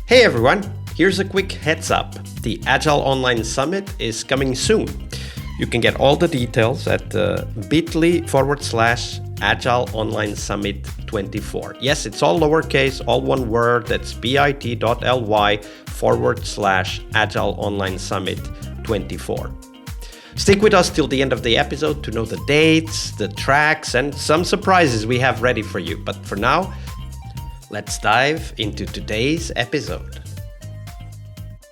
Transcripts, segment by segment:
Hey everyone, here's a quick heads up. The Agile Online Summit is coming soon. You can get all the details at bit.ly/Agile Online Summit 24. Yes, it's all lowercase, all one word. That's bit.ly/Agile Online Summit 24. Stick with us till the end of the episode to know the dates, the tracks, and some surprises we have ready for you. But for now, let's dive into today's episode.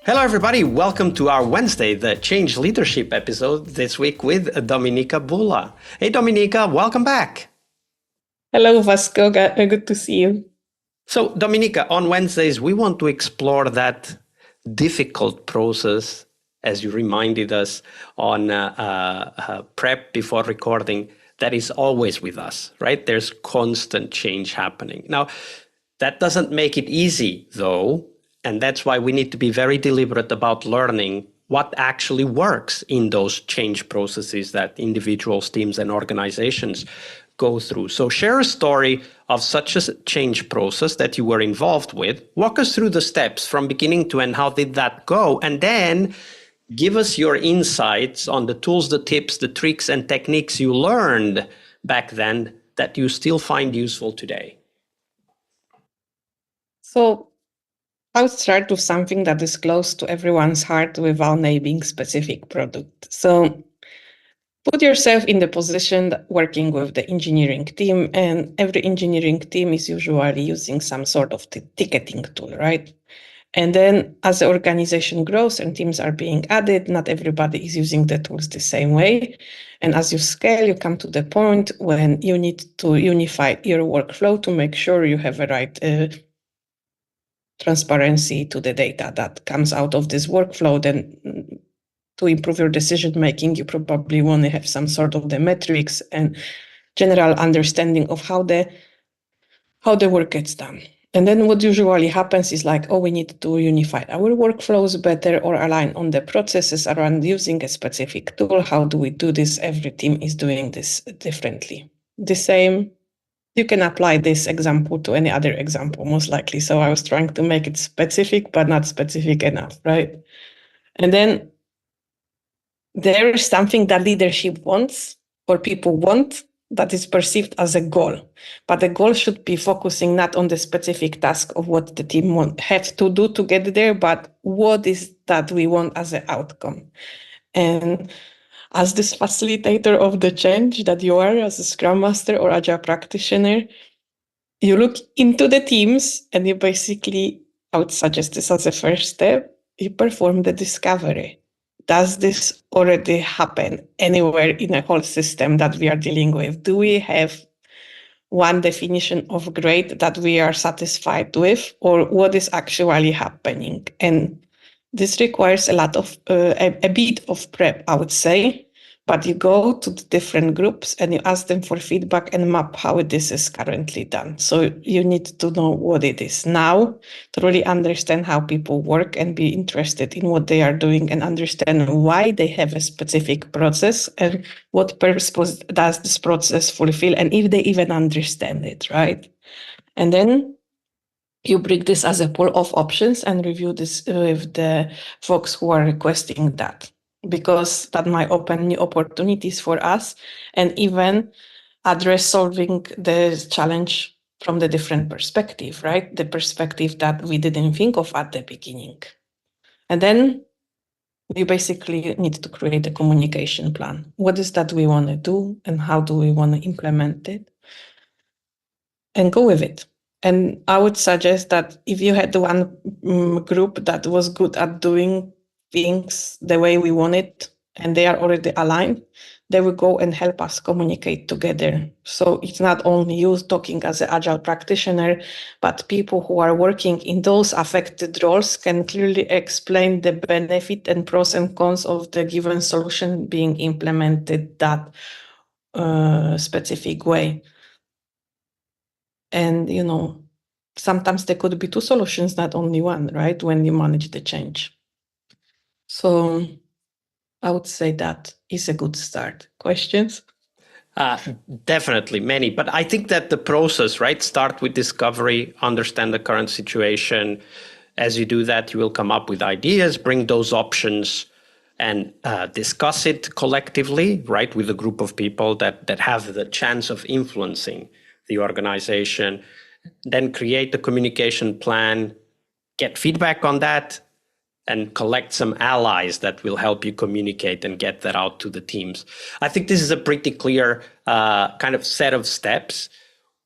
Hello, everybody. Welcome to our Wednesday, the Change Leadership episode this week with Dominika Bula. Hey, Dominika, welcome back. Hello, Vasco. Good to see you. So, Dominika, on Wednesdays, we want to explore that difficult process, as you reminded us on prep before recording, that is always with us, right? There's constant change happening. Now, that doesn't make it easy, though, and that's why we need to be very deliberate about learning what actually works in those change processes that individuals, teams, and organizations go through. So share a story of such a change process that you were involved with. Walk us through the steps from beginning to end. How did that go? And then give us your insights on the tools, the tips, the tricks, and techniques you learned back then that you still find useful today. So I would start with something that is close to everyone's heart without naming specific product. So put yourself in the position working with the engineering team, and every engineering team is usually using some sort of ticketing tool, right? And then as the organization grows and teams are being added, not everybody is using the tools the same way. And as you scale, you come to the point when you need to unify your workflow to make sure you have a right transparency to the data that comes out of this workflow. Then to improve your decision making, you probably want to have some sort of the metrics and general understanding of how the work gets done. And then what usually happens is like, we need to unify our workflows better or align on the processes around using a specific tool. How do we do this? Every team is doing this differently. The same, you can apply this example to any other example, most likely. So I was trying to make it specific, but not specific enough, right? And then there is something that leadership wants or people want that is perceived as a goal. But the goal should be focusing not on the specific task of what the team have to do to get there, but what is that we want as an outcome. And as this facilitator of the change that you are as a Scrum Master or Agile practitioner, you look into the teams and you basically, I would suggest this as a first step, you perform the discovery. Does this already happen anywhere in a whole system that we are dealing with? Do we have one definition of great that we are satisfied with, or what is actually happening? And this requires a bit of prep, I would say, but you go to the different groups and you ask them for feedback and map how this is currently done. So you need to know what it is now to really understand how people work and be interested in what they are doing and understand why they have a specific process and what purpose does this process fulfill, and if they even understand it, right? And then you bring this as a pool of options and review this with the folks who are requesting that, because that might open new opportunities for us and even address solving the challenge from the different perspective, right? The perspective that we didn't think of at the beginning. And then we basically need to create a communication plan. What is that we want to do and how do we want to implement it? And go with it. And I would suggest that if you had one group that was good at doing things the way we want it, and they are already aligned, they will go and help us communicate together. So it's not only you talking as an Agile practitioner, but people who are working in those affected roles can clearly explain the benefit and pros and cons of the given solution being implemented that specific way. And, sometimes there could be two solutions, not only one, right? When you manage the change. So I would say that is a good start. Questions? Definitely many, but I think that the process, right? Start with discovery, understand the current situation, As you do that, you will come up with ideas, bring those options, and discuss it collectively, right, with a group of people that have the chance of influencing the organization. Then create a communication plan, get feedback on that, and collect some allies that will help you communicate and get that out to the teams. I think this is a pretty clear kind of set of steps.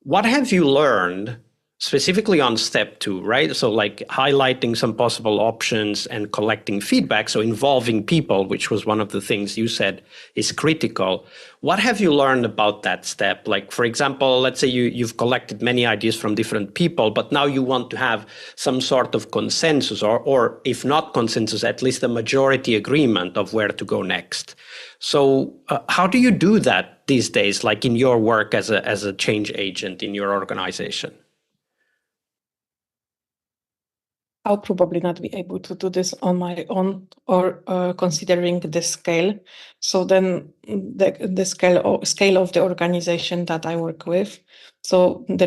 What have you learned specifically on step 2, right? So like highlighting some possible options and collecting feedback, so involving people, which was one of the things you said is critical. What have you learned about that step? Like, for example, let's say you've collected many ideas from different people, but now you want to have some sort of consensus, or if not consensus, at least a majority agreement of where to go next. So how do you do that these days, like in your work as a change agent in your organization? I'll probably not be able to do this on my own, or considering the scale. So then the scale of the organization that I work with. So the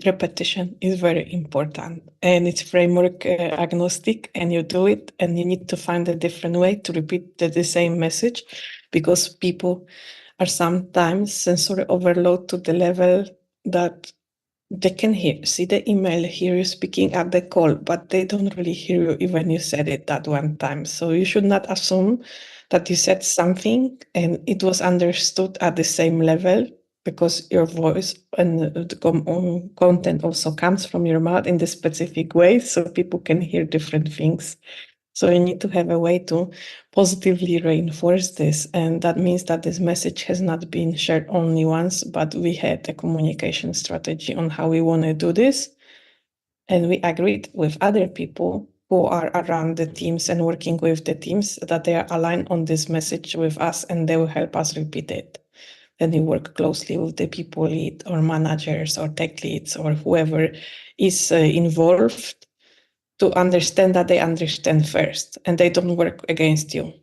repetition is very important, and it's framework agnostic, and you do it, and you need to find a different way to repeat the same message, because people are sometimes sensory overload to the level that they can see the email, hear you speaking at the call, but they don't really hear you even you said it that one time. So you should not assume that you said something and it was understood at the same level, because your voice and the content also comes from your mouth in the specific way, so people can hear different things. So you need to have a way to positively reinforce this. And that means that this message has not been shared only once, but we had a communication strategy on how we want to do this. And we agreed with other people who are around the teams and working with the teams that they are aligned on this message with us, and they will help us repeat it. Then we work closely with the people lead or managers or tech leads or whoever is involved, to understand that they understand first and they don't work against you.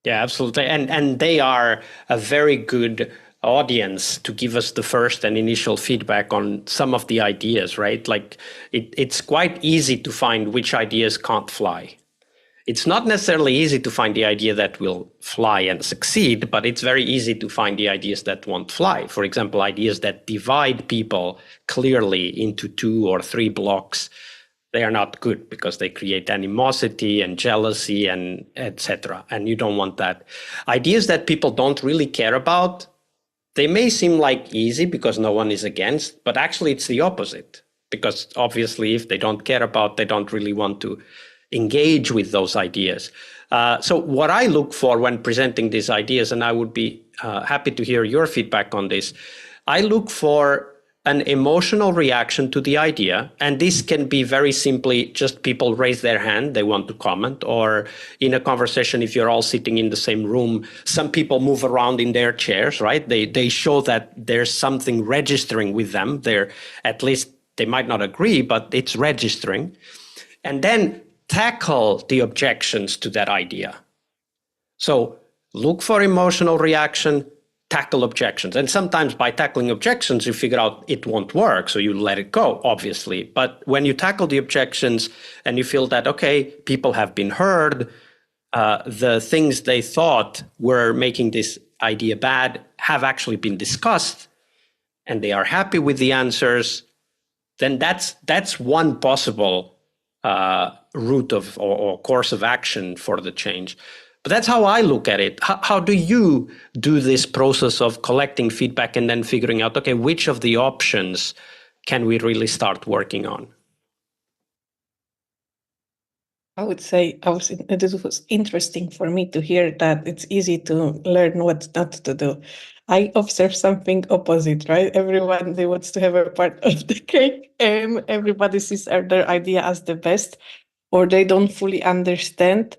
Yeah, absolutely. And they are a very good audience to give us the first and initial feedback on some of the ideas, right? Like it's quite easy to find which ideas can't fly. It's not necessarily easy to find the idea that will fly and succeed, but it's very easy to find the ideas that won't fly. For example, ideas that divide people clearly into 2 or 3 blocks. They are not good because they create animosity and jealousy and etc. And you don't want that. Ideas that people don't really care about, they may seem like easy because no one is against, but actually it's the opposite. Because obviously if they don't care about, they don't really want to engage with those ideas. So what I look for when presenting these ideas, and I would be happy to hear your feedback on this, I look for an emotional reaction to the idea. And this can be very simply just people raise their hand, they want to comment, or in a conversation, if you're all sitting in the same room, some people move around in their chairs, right? They show that there's something registering with them. They're, at least they might not agree, but it's registering. And then tackle the objections to that idea. So look for emotional reaction, tackle objections. And sometimes by tackling objections, you figure out it won't work, so you let it go, obviously. But when you tackle the objections and you feel that, okay, people have been heard, the things they thought were making this idea bad have actually been discussed, and they are happy with the answers, then that's one possible route of or course of action for the change. But that's how I look at it. How do you do this process of collecting feedback and then figuring out, okay, which of the options can we really start working on? I would say it was interesting for me to hear that it's easy to learn what not to do. I observe something opposite, right? Everyone, they wants to have a part of the cake, and everybody sees their idea as the best, or they don't fully understand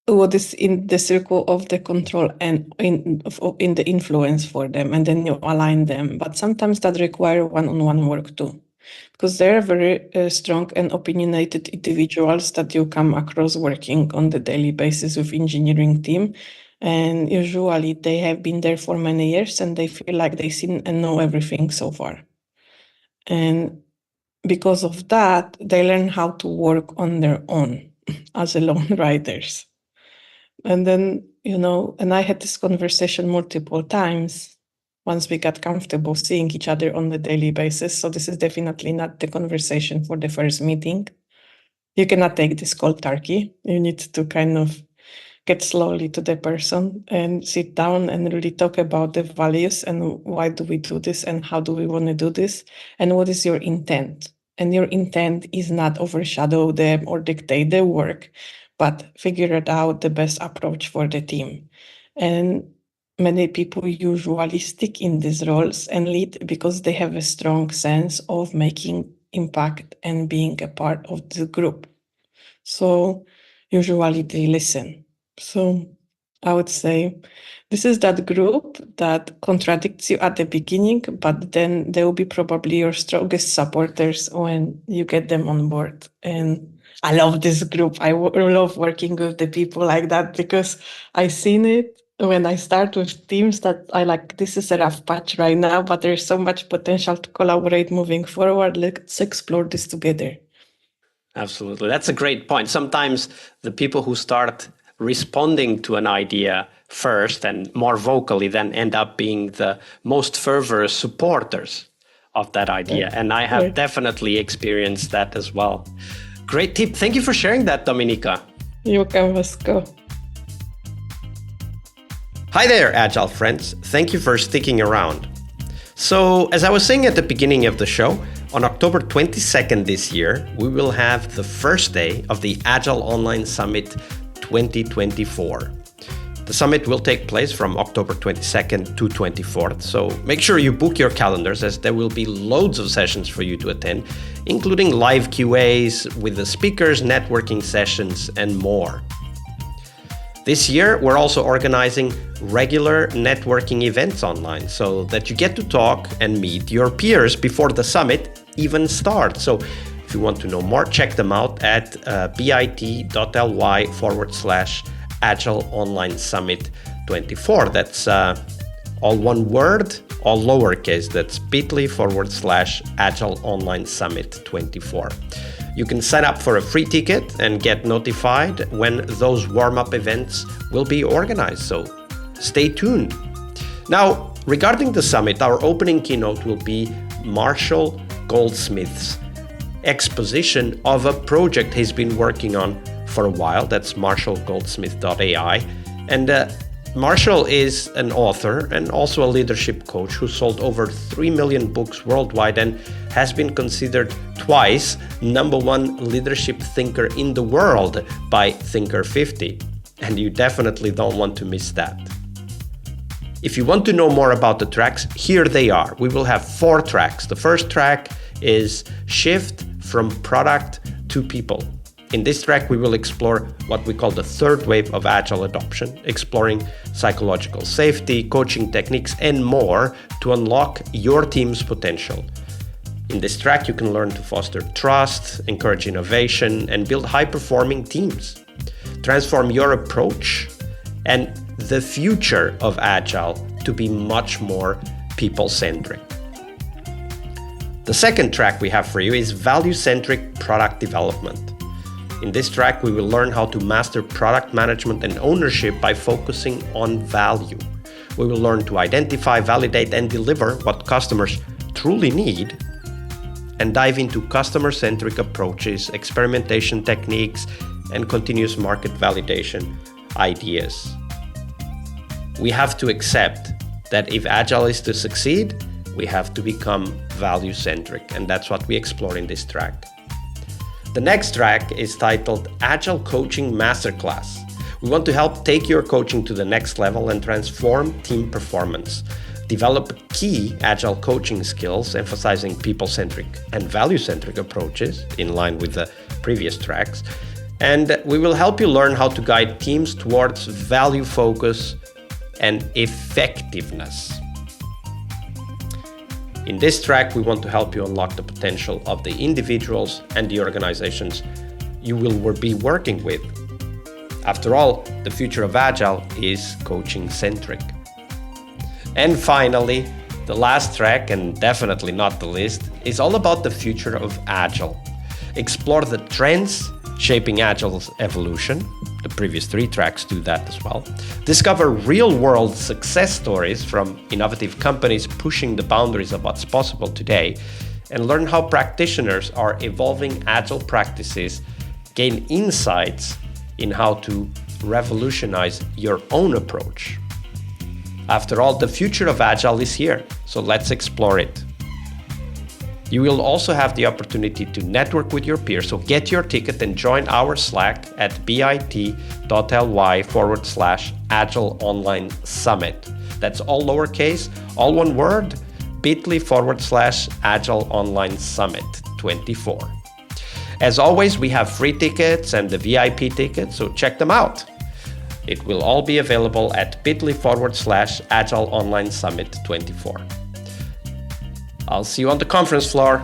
what is in the circle of the control and in the influence for them, and then you align them. But sometimes that require one-on-one work too, because they're very strong and opinionated individuals that you come across working on the daily basis with engineering team. And usually they have been there for many years and they feel like they've seen and know everything so far. And because of that, they learn how to work on their own as lone riders. And then, and I had this conversation multiple times once we got comfortable seeing each other on a daily basis. So this is definitely not the conversation for the first meeting. You cannot take this cold turkey. You need to kind of get slowly to the person and sit down and really talk about the values and why do we do this and how do we want to do this and what is your intent. And your intent is not overshadow them or dictate their work, but figure it out the best approach for the team. And many people usually stick in these roles and lead because they have a strong sense of making impact and being a part of the group. So usually they listen. So I would say this is that group that contradicts you at the beginning, but then they will be probably your strongest supporters when you get them on board. And I love this group. I love working with the people like that because I've seen it when I start with teams that I like, this is a rough patch right now, but there's so much potential to collaborate moving forward. Let's explore this together. Absolutely. That's a great point. Sometimes the people who start responding to an idea first and more vocally then end up being the most fervent supporters of that idea. And I have definitely experienced that as well. Great tip. Thank you for sharing that, Dominika. You're welcome, Vasco. Hi there, Agile friends. Thank you for sticking around. So, as I was saying at the beginning of the show, on October 22nd this year, we will have the first day of the Agile Online Summit 2024. The summit will take place from October 22nd to 24th, so make sure you book your calendars as there will be loads of sessions for you to attend, including live QAs with the speakers, networking sessions, and more. This year, we're also organizing regular networking events online so that you get to talk and meet your peers before the summit even starts. So if you want to know more, check them out at bit.ly/Agile Online Summit 24. That's all one word, all lowercase. That's bit.ly/Agile Online Summit 24. You can sign up for a free ticket and get notified when those warm-up events will be organized, so stay tuned. Now, regarding the summit, our opening keynote will be Marshall Goldsmith's exposition of a project he's been working on for a while. That's marshallgoldsmith.ai. And Marshall is an author and also a leadership coach who sold over 3 million books worldwide and has been considered twice #1 leadership thinker in the world by Thinker 50. And you definitely don't want to miss that. If you want to know more about the tracks, here they are. We will have 4 tracks. The first track is Shift from Product to People. In this track, we will explore what we call the third wave of Agile adoption, exploring psychological safety, coaching techniques, and more to unlock your team's potential. In this track, you can learn to foster trust, encourage innovation, and build high-performing teams. Transform your approach and the future of Agile to be much more people-centric. The second track we have for you is value-centric product development. In this track, we will learn how to master product management and ownership by focusing on value. We will learn to identify, validate, and deliver what customers truly need, and dive into customer-centric approaches, experimentation techniques, and continuous market validation ideas. We have to accept that if Agile is to succeed, we have to become value-centric, and that's what we explore in this track. The next track is titled Agile Coaching Masterclass. We want to help take your coaching to the next level and transform team performance. Develop key Agile coaching skills, emphasizing people-centric and value-centric approaches in line with the previous tracks. And we will help you learn how to guide teams towards value focus and effectiveness. In this track, we want to help you unlock the potential of the individuals and the organizations you will be working with. After all, the future of Agile is coaching-centric. And finally, The last track, and definitely not the least, is all about the future of Agile. Explore the trends shaping Agile's evolution. The previous 3 tracks do that as well. Discover real-world success stories from innovative companies pushing the boundaries of what's possible today, and learn how practitioners are evolving Agile practices, gain insights in how to revolutionize your own approach. After all, the future of Agile is here, so let's explore it. You will also have the opportunity to network with your peers, so get your ticket and join our Slack at bit.ly/Agile Online Summit. That's all lowercase, all one word, bit.ly/Agile Online Summit 24. As always, we have free tickets and the VIP tickets, so check them out. It will all be available at bit.ly/Agile Online Summit 24. I'll see you on the conference floor.